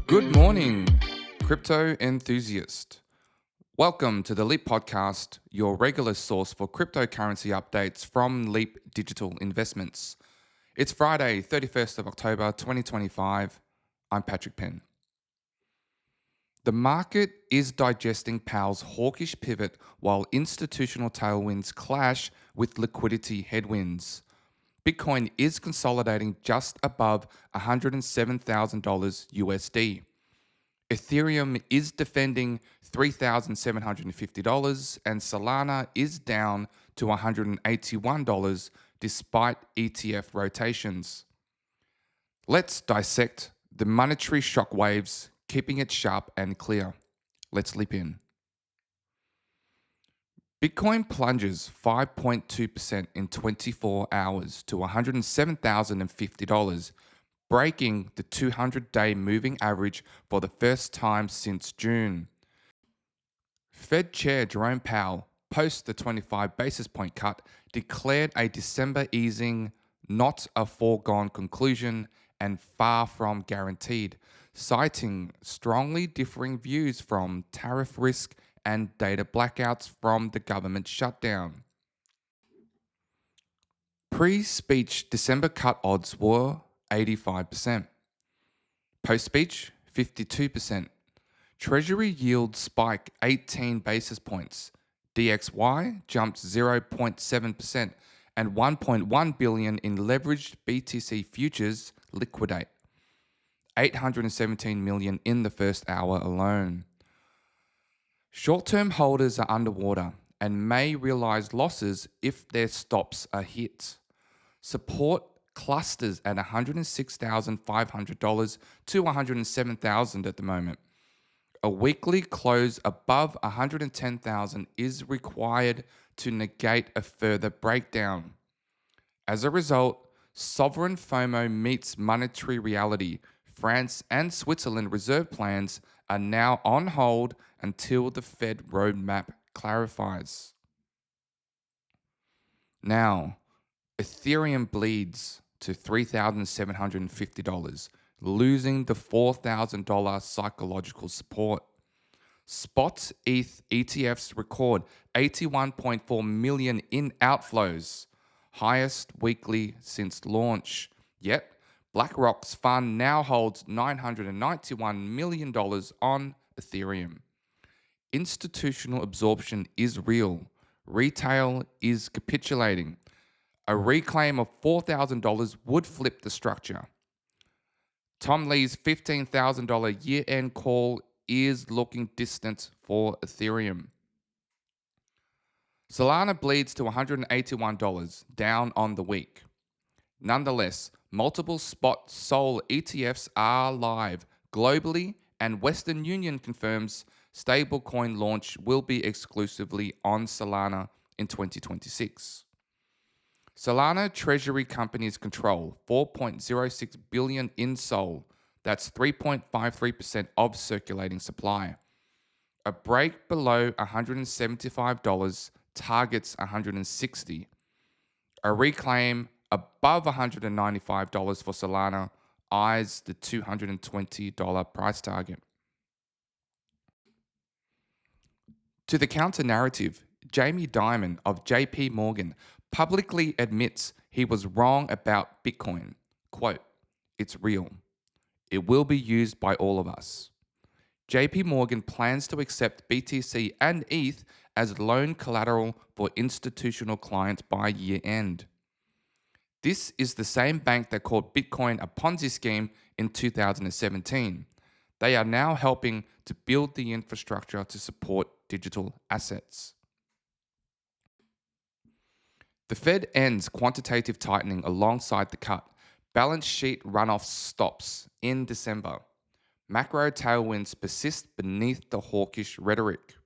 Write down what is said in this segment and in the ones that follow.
Good morning, crypto enthusiast. Welcome to the Leap Podcast, your regular source for cryptocurrency updates from Leap Digital Investments. It's Friday, 31st of October, 2025. I'm Patrick Penn. The market is digesting Powell's hawkish pivot while institutional tailwinds clash with liquidity headwinds. Bitcoin is consolidating just above $107,000 USD. Ethereum is defending $3,750 and Solana is down to $181 despite ETF rotations. Let's dissect the monetary shockwaves, keeping it sharp and clear. Let's leap in. Bitcoin plunges 5.2% in 24 hours to $107,050, breaking the 200-day moving average for the first time since June. Fed Chair Jerome Powell, post the 25 basis point cut, declared a December easing not a foregone conclusion and far from guaranteed, citing strongly differing views from tariff risk and data blackouts from the government shutdown. Pre-speech December cut odds were 85%. Post-speech, 52%. Treasury yield spiked 18 basis points. DXY jumped 0.7% and 1.1 billion in leveraged BTC futures liquidate. 817 million in the first hour alone. Short-term holders are underwater and may realize losses if their stops are hit. Support clusters at $106,500 to $107,000 at the moment. A weekly close above $110,000 is required to negate a further breakdown. As a result, sovereign FOMO meets monetary reality. France and Switzerland reserve plans are now on hold until the Fed roadmap clarifies. Now, Ethereum bleeds to $3,750, losing the $4,000 psychological support. Spot ETH ETFs record 81.4 million in outflows, highest weekly since launch. Yet, BlackRock's fund now holds $991 million on Ethereum. Institutional absorption is real. Retail is capitulating. A reclaim of $4,000 would flip the structure. Tom Lee's $15,000 year-end call is looking distant for Ethereum. Solana bleeds to $181, down on the week. Nonetheless, multiple spot SOL ETFs are live globally, and Western Union confirms stablecoin launch will be exclusively on Solana in 2026. Solana treasury companies control $4.06 billion in SOL. That's 3.53% of circulating supply. A break below $175 targets $160. A reclaim above $195 for Solana eyes the $220 price target. To the counter narrative, Jamie Dimon of JP Morgan publicly admits he was wrong about Bitcoin. Quote, "It's real. It will be used by all of us." JP Morgan plans to accept BTC and ETH as loan collateral for institutional clients by year end. This is the same bank that called Bitcoin a Ponzi scheme in 2017. They are now helping to build the infrastructure to support digital assets. The Fed ends quantitative tightening alongside the cut. Balance sheet runoff stops in December. Macro tailwinds persist beneath the hawkish rhetoric.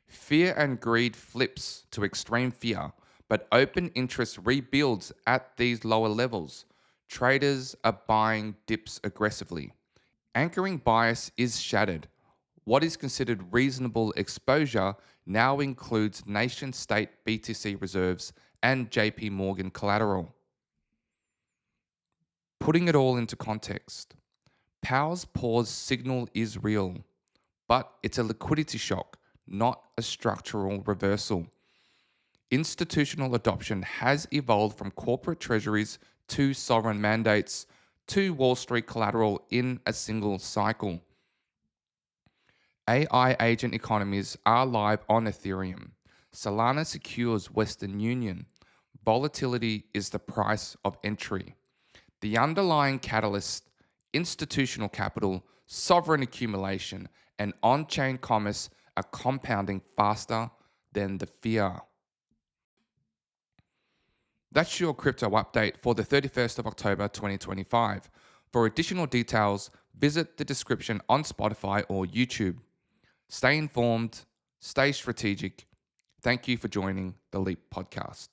Fear and greed flips to extreme fear, but open interest rebuilds at these lower levels. Traders are buying dips aggressively. Anchoring bias is shattered. What is considered reasonable exposure now includes nation-state BTC reserves and JP Morgan collateral. Putting it all into context, Powell's pause signal is real, but it's a liquidity shock, not a structural reversal. Institutional adoption has evolved from corporate treasuries to sovereign mandates to Wall Street collateral in a single cycle. AI agent economies are live on Ethereum. Solana secures Western Union. Volatility is the price of entry. The underlying catalyst, institutional capital, sovereign accumulation, and on chain commerce are compounding faster than the fear. That's your crypto update for the 31st of October 2025. For additional details, visit the description on Spotify or YouTube. Stay informed, stay strategic. Thank you for joining the Leap podcast.